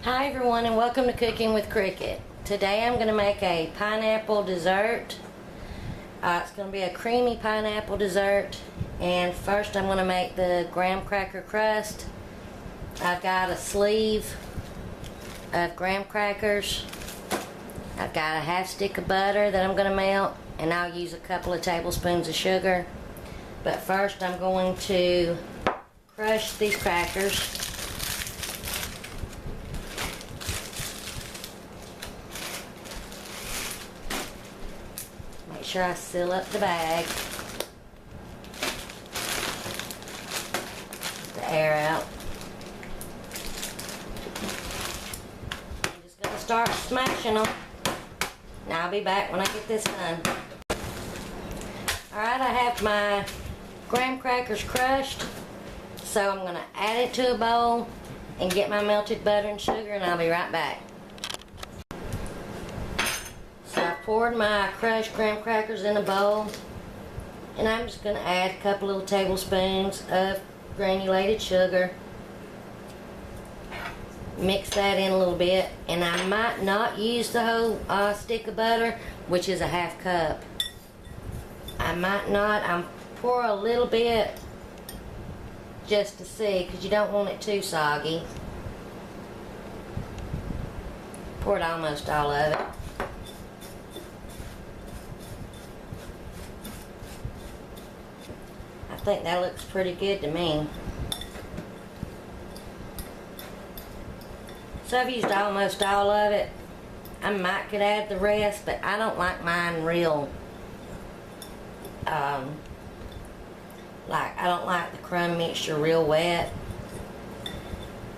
Hi everyone, and welcome to Cooking with Cricket. Today I'm going to make a pineapple dessert. It's going to be a creamy pineapple dessert, and first I'm going to make the graham cracker crust. I've got a sleeve of graham crackers. I've got a half stick of butter that I'm going to melt, and I'll use a couple of tablespoons of sugar. But first I'm going to crush these crackers. Make sure I seal up the bag. Get the air out. I'm just going to start smashing them. Now I'll be back when I get this done. Alright, I have my graham crackers crushed. So I'm going to add it to a bowl and get my melted butter and sugar, and I'll be right back. So I poured my crushed graham crackers in a bowl, and I'm just going to add a couple little tablespoons of granulated sugar. Mix that in a little bit, and I might not use the whole stick of butter, which is a half cup. I might not. I'm pour a little bit just to see, because you don't want it too soggy. Poured almost all of it. I think that looks pretty good to me. So I've used almost all of it. I might could add the rest, but I don't like mine real, I don't like the crumb mixture real wet.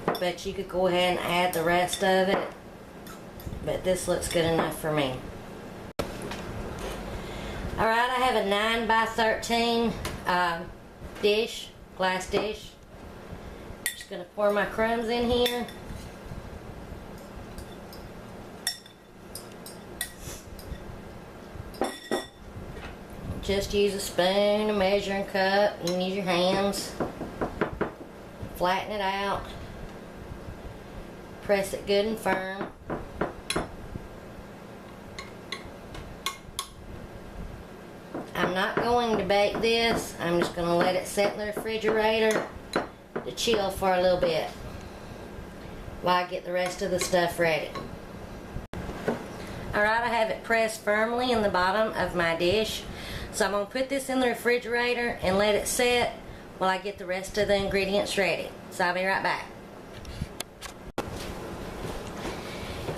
But you could go ahead and add the rest of it. But this looks good enough for me. Alright, I have a 9 by 13 dish, glass dish. Just going to pour my crumbs in here. Just use a spoon, a measuring cup. You can use your hands. Flatten it out. Press it good and firm. I'm not going to bake this. I'm just going to let it sit in the refrigerator to chill for a little bit while I get the rest of the stuff ready. Alright, I have it pressed firmly in the bottom of my dish. So I'm going to put this in the refrigerator and let it set while I get the rest of the ingredients ready. So I'll be right back.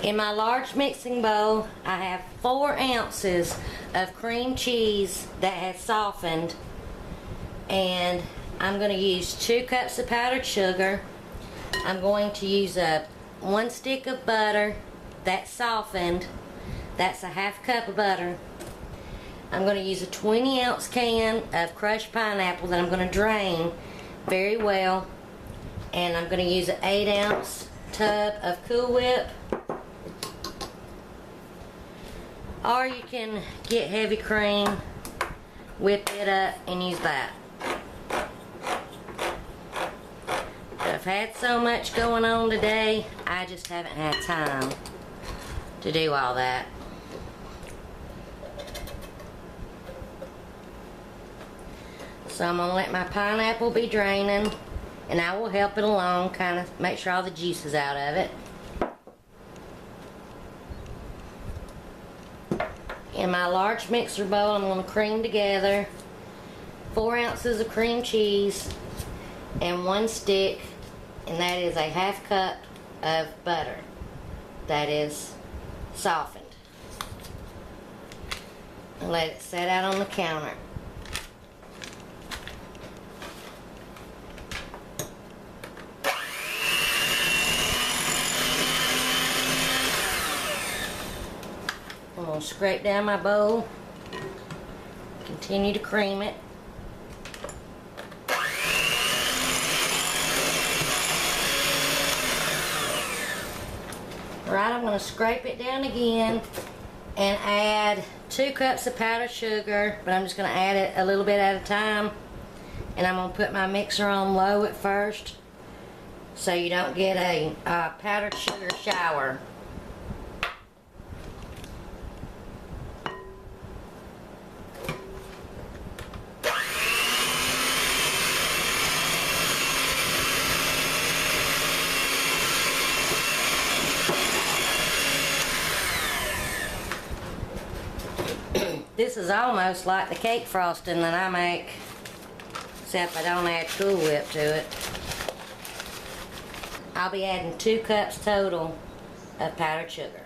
In my large mixing bowl, I have 4 ounces of cream cheese that has softened. And I'm going to use 2 cups of powdered sugar. I'm going to use 1 stick of butter that's softened. That's a half cup of butter. I'm going to use a 20-ounce can of crushed pineapple that I'm going to drain very well. And I'm going to use an 8-ounce tub of Cool Whip. Or you can get heavy cream, whip it up, and use that. But I've had so much going on today, I just haven't had time to do all that. So I'm going to let my pineapple be draining, and I will help it along, kind of make sure all the juice is out of it. In my large mixer bowl, I'm going to cream together 4 ounces of cream cheese and 1 stick, and that is a half cup of butter that is softened. And let it set out on the counter. I'm going to scrape down my bowl, continue to cream it. Alright, I'm going to scrape it down again and add 2 cups of powdered sugar, but I'm just going to add it a little bit at a time. And I'm going to put my mixer on low at first so you don't get a powdered sugar shower. This is almost like the cake frosting that I make, except I don't add Cool Whip to it. I'll be adding 2 cups total of powdered sugar.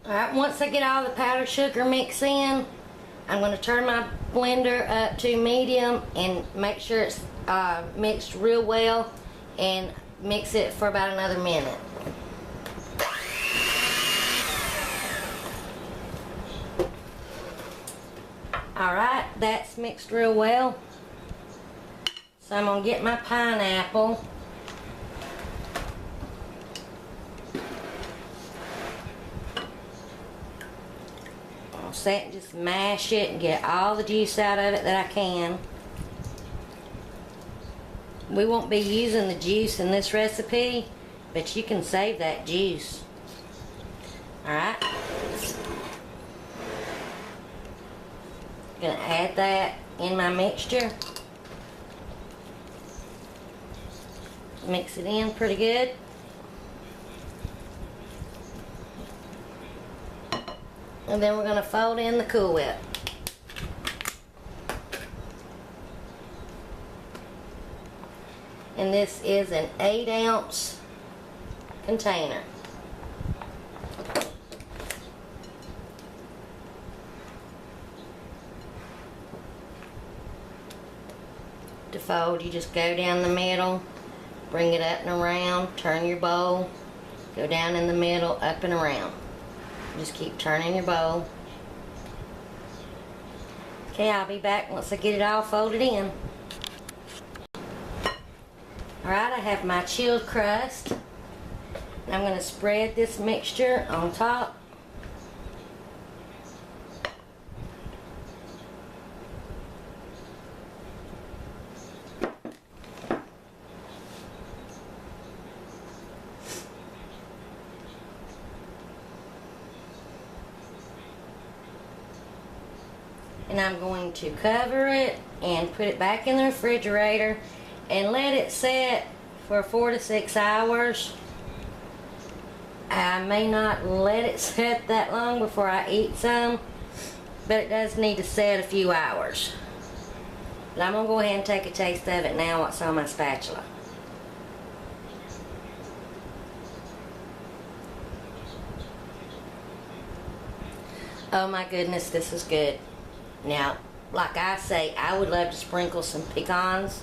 Alright, once I get all the powdered sugar mixed in, I'm going to turn my blender up to medium and make sure it's mixed real well, and mix it for about another minute. Alright, that's mixed real well. So I'm going to get my pineapple. Set and just mash it and get all the juice out of it that I can. We won't be using the juice in this recipe, but you can save that juice. Alright. Gonna add that in my mixture. Mix it in pretty good. And then we're going to fold in the Cool Whip. And this is an 8-ounce container. To fold, you just go down the middle, bring it up and around, turn your bowl, go down in the middle, up and around. Just keep turning your bowl. Okay, I'll be back once I get it all folded in. Alright, I have my chilled crust. And I'm going to spread this mixture on top. And I'm going to cover it and put it back in the refrigerator and let it set for 4 to 6 hours. I may not let it set that long before I eat some, but it does need to set a few hours. But I'm going to go ahead and take a taste of it now what's on my spatula. Oh my goodness, this is good. Now, like I say, I would love to sprinkle some pecans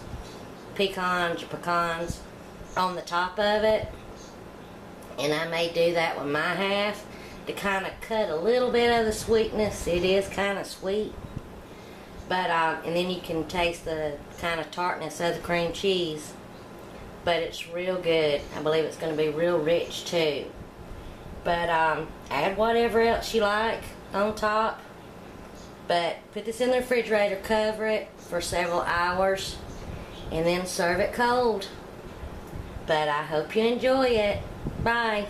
or pecans on the top of it. And I may do that with my half to kind of cut a little bit of the sweetness. It is kind of sweet. But, and then you can taste the kind of tartness of the cream cheese. But it's real good. I believe it's going to be real rich too. But, add whatever else you like on top. But put this in the refrigerator, cover it for several hours, and then serve it cold. But I hope you enjoy it. Bye.